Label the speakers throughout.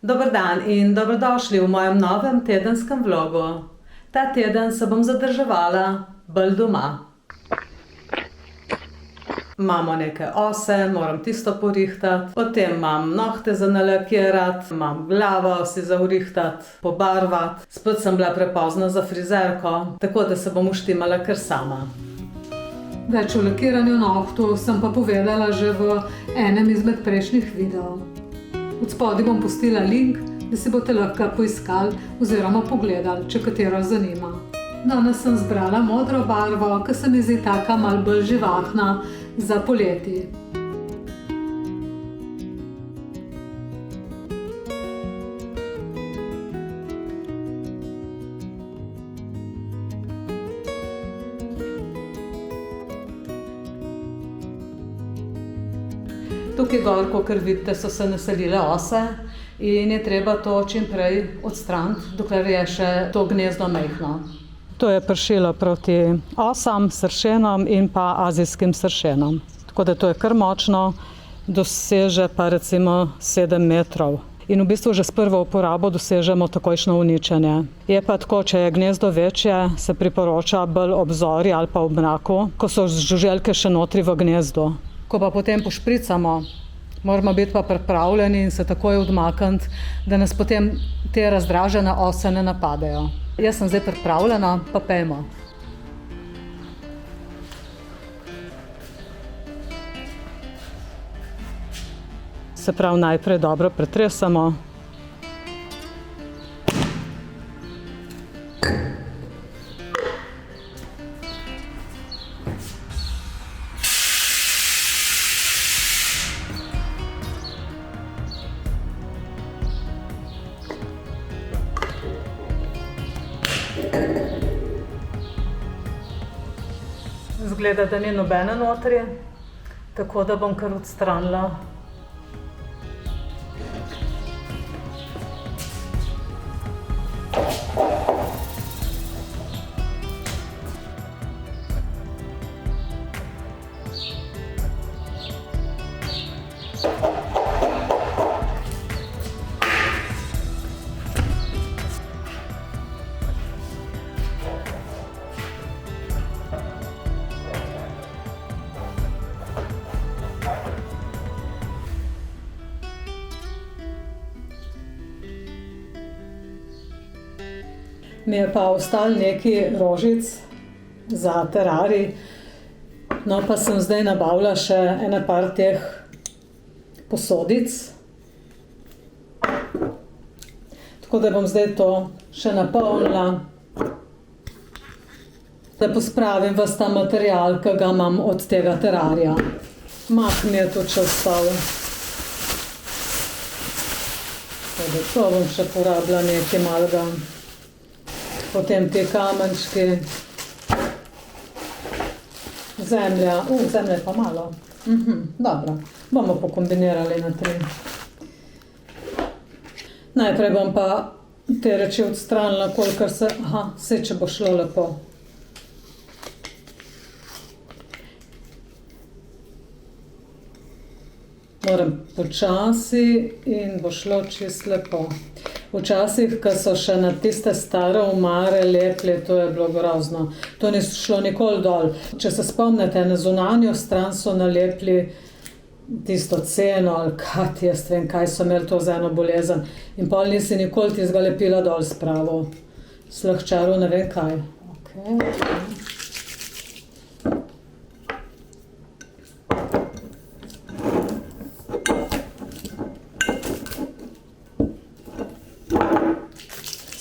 Speaker 1: Dober dan in dobrodošli v mojem novem tedenskem vlogu. Ta teden se bom zadrževala bolj doma. Imamo neke ose, moram tisto porihtati, potem imam nohte za nalakirati, imam glavo si za urihtati, pobarvati. Spet sem bila prepozna za frizerko, tako da se bom uštimala kar sama. Več o lakiranju nohtov sem pa povedala že v enem izmed prejšnjih videov. Od spodaj bom pustila link, da si boste lahko poiskali oziroma pogledali, če katero zanima. Danes sem zbrala modro barvo, ki se mi zdi taka malo bolj živahna za poleti. Tukaj gor, kakor vidite, so se naselile ose in je treba to čim prej odstraniti, dokler je še to gnezdo majhno. To je pršilo proti osam, sršenom in pa azijskim sršenom. Tako da to je kar močno, doseže pa recimo 7 metrov. In v bistvu že s prvo uporabo dosežemo takojšnjo uničenje. Je pa tako, če je gnezdo večje, se priporoča bolj ob zori ali pa ob mraku, ko so žuželke še notri v gnezdu. Ko pa potem pošpricamo, moramo biti pa pripravljeni in se takoj odmakniti, da nas potem te razdražene ose ne napadejo. Jaz sem zdaj pripravljena, pa pejmo. Se pravi, najprej dobro pretresamo. Zgleda, da ni nobene notri, tako da bom kar odstranila. Mi je pa ostalo nekaj rožic za terarij, no pa sem zdaj nabavila še ene par teh posodic. Tako da bom zdaj to še napolnila, da pospravim ves ta material, ki ga imam od tega terarija. Mah mi je tudi še ostal. Tako da to bom še porabila nekaj malega. Potem te kamenčki, zemlja, zemlja je pa malo. Dobro, bomo pokombinirali na 3. Najprej bom pa te reči odstranila, kolikor se, saj če bo šlo lepo. Moram počasi in bo šlo čisto lepo. Včasih, ko so še na tiste stare omare lepili, to je bilo grozno. To ni šlo nikoli dol. Če se spomnite, na zunanjo stran so nalepili tisto ceno ali jaz vem, kaj so imeli to za eno bolezen. In pol nisi nikoli tistega lepila dol spravil. Slahčaril ne vem kaj.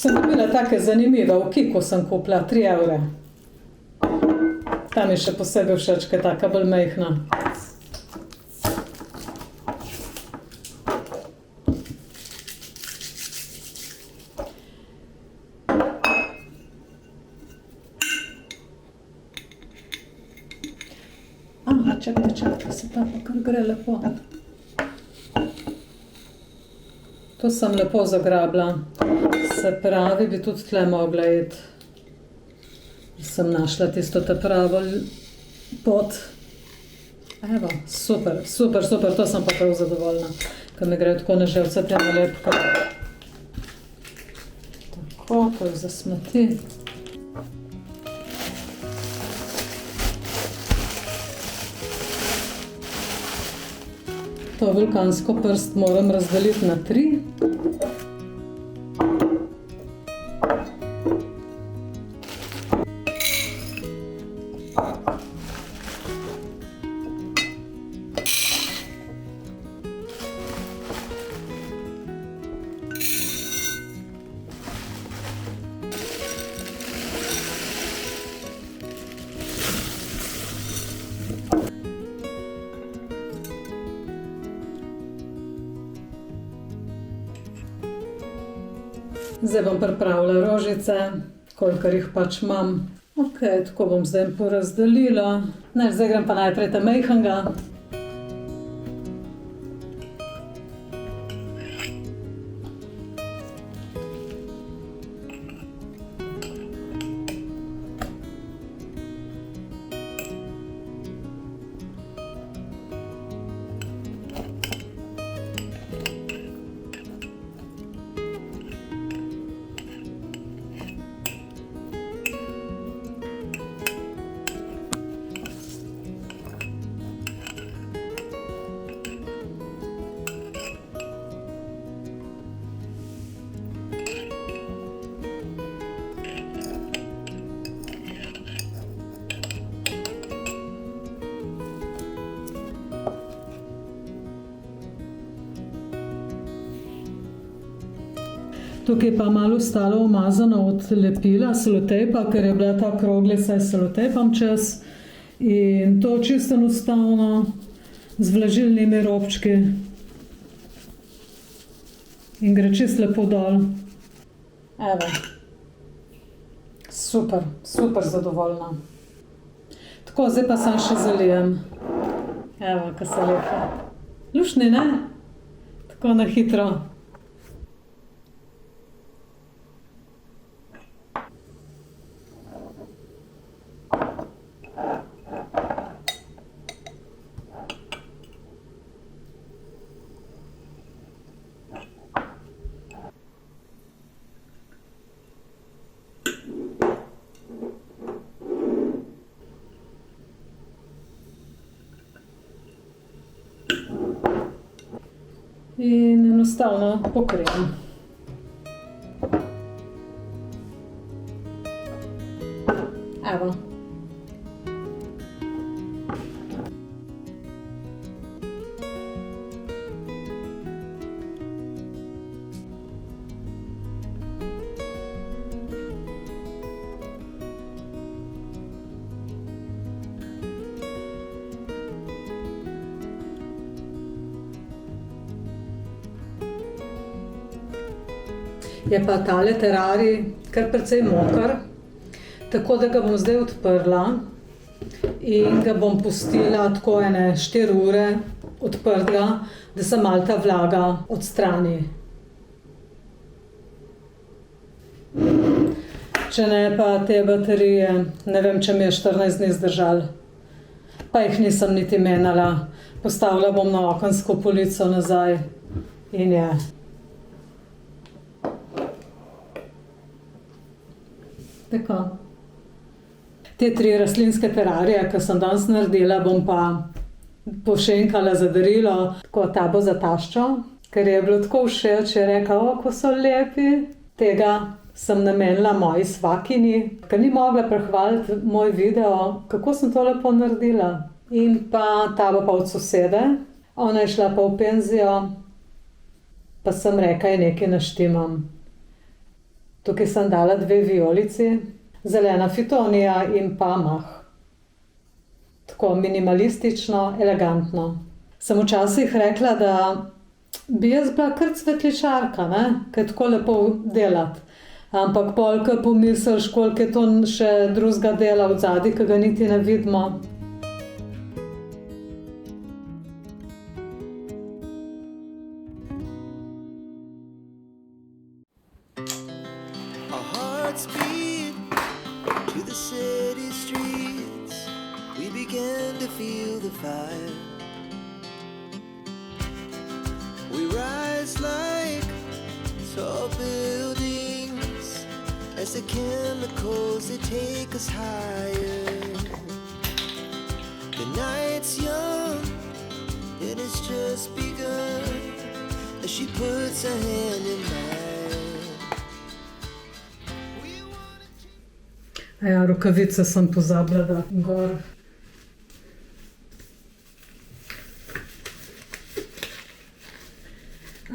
Speaker 1: Sem dobila take zanimive, v Kiku sem kupila 3 evre. Ta mi še posebej všeč, ker je taka bolj majhna. Čakaj, se ta pa kar gre lepo. To sem lepo zagrabila. Se pravi, bi tudi tle mogla iti. Sem našla tisto pravo pot. Evo, super, to sem pa prav zadovoljna. Ko mi grejo tako na želce te nalepke. Tako, ko jih zasmeti. To vulkansko prst moram razdeliti na 3. Zdaj bom pripravila rožice, kolikor jih pač imam. Ok, tako bom zdaj porazdelila. Zdaj grem pa najprej ta majhnega. Tukaj pa malo ostalo umazano od lepila selotejpa, ker je bila ta kroglica s selotejpom čez. In to čisto enostavno z vlažilnimi robčki. In gre čisto lepo dol. Evo. Super, super zadovoljna. Tako, zdaj pa sam še zalijem. Evo, kaj se lepo. Luštni, ne? Tako na hitro. In enostavno pokrijem. Evo. Je pa tale terarij kar precej moker, tako da ga bom zdaj odprla in ga bom pustila tako 4 ure odprtega, da se malo ta vlaga odstrani. Če ne, pa te baterije, ne vem, če mi je 14 dni zdržal. Pa jih nisem niti menjala. Postavila bom na okensko polico nazaj in je. Tako. Te 3 rastlinske terarije, ki sem danes naredila, bom pa pošenkala za darilo. Tako, ta bo za taščo, ker je bilo tako všeč, je rekla, ko so lepi. Tega sem namenila moji svakinji, ker ni mogla prehvaliti moj video, kako sem to lepo naredila. In pa ta bo pa od sosede. Ona je šla pa v penzijo, pa sem rekla, nekaj naštimam. Tukaj sem dala 2 vijolici, zelena fitonija in pa mah. Tako minimalistično, elegantno. Sem včasih rekla, da bi jaz bila kar cvetličarka, ne? Ker je tako lepo delati. Ampak pol, ko pomisliš, koliko je to še drugega dela od zadaj, ki ga niti ne vidimo.
Speaker 2: Speed to the city streets, we began to feel the fire. We rise like tall buildings as the chemicals they take us higher. The night's young and it's just begun as she puts her hand in mine.
Speaker 1: A ja, rokavice sem pozabila da gor.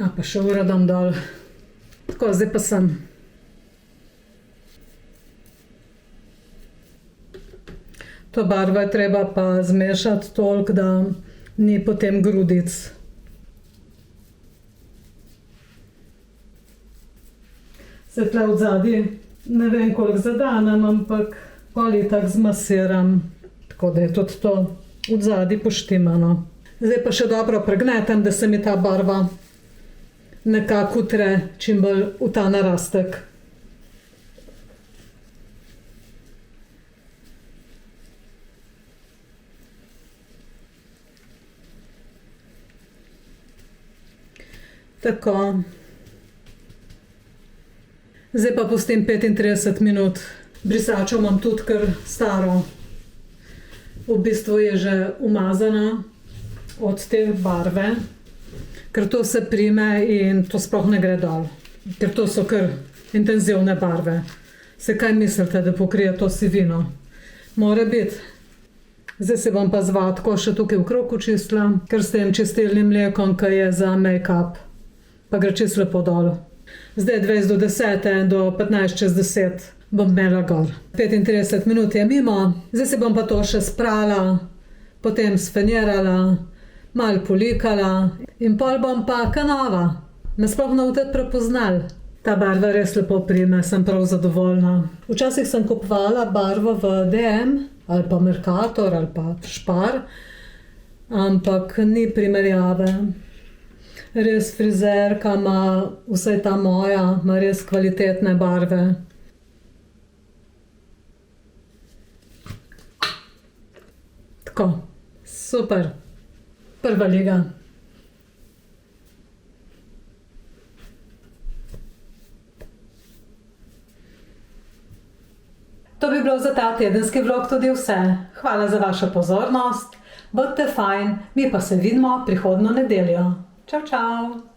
Speaker 1: A pa še uradam dol. Tako, zdaj pa sem. To barvo je treba pa zmešati toliko, da ni potem grudic. Se tle od zadaj, ne vem koliko zadanem, ampak pol itak zmasiram. Tako da je tudi to od zadaj poštimano. Zdaj pa še dobro pregnetem, da se mi ta barva nekako utre čim bolj v ta narastek. Tako. Zdaj pa pustim 35 minut. Brisačo imam tudi kar staro. V bistvu je že umazana od te barve, ker to se prime in to sploh ne gre dol. Ker to so kar intenzivne barve. Se kaj mislite, da pokrije to sivino? More biti. Zdaj se bom pa z vatko še tukaj v krog očistila, ker s tem čistilnim mlekom, ki je za make-up, pa gre čisto lepo dol. Zdaj 20 do 10, do 15 čez 10 bom imela gor. 35 minut je mimo, zdaj se bom pa to še sprala, potem sfenirala, malo polikala in pol bom pa kanova. Me sploh ne boste prepoznali. Ta barva res lepo prime, sem prav zadovoljna. Včasih sem kupovala barvo v DM ali pa Mercator ali pa Spar, ampak ni primerjave. Res frizerka ima, vsaj ta moja, ima res kvalitetne barve. Tako, super, prva liga. To bi bilo za ta tedenski vlog tudi vse. Hvala za vašo pozornost, bodite fajn, mi pa se vidimo prihodnjo nedeljo. Čau, čau!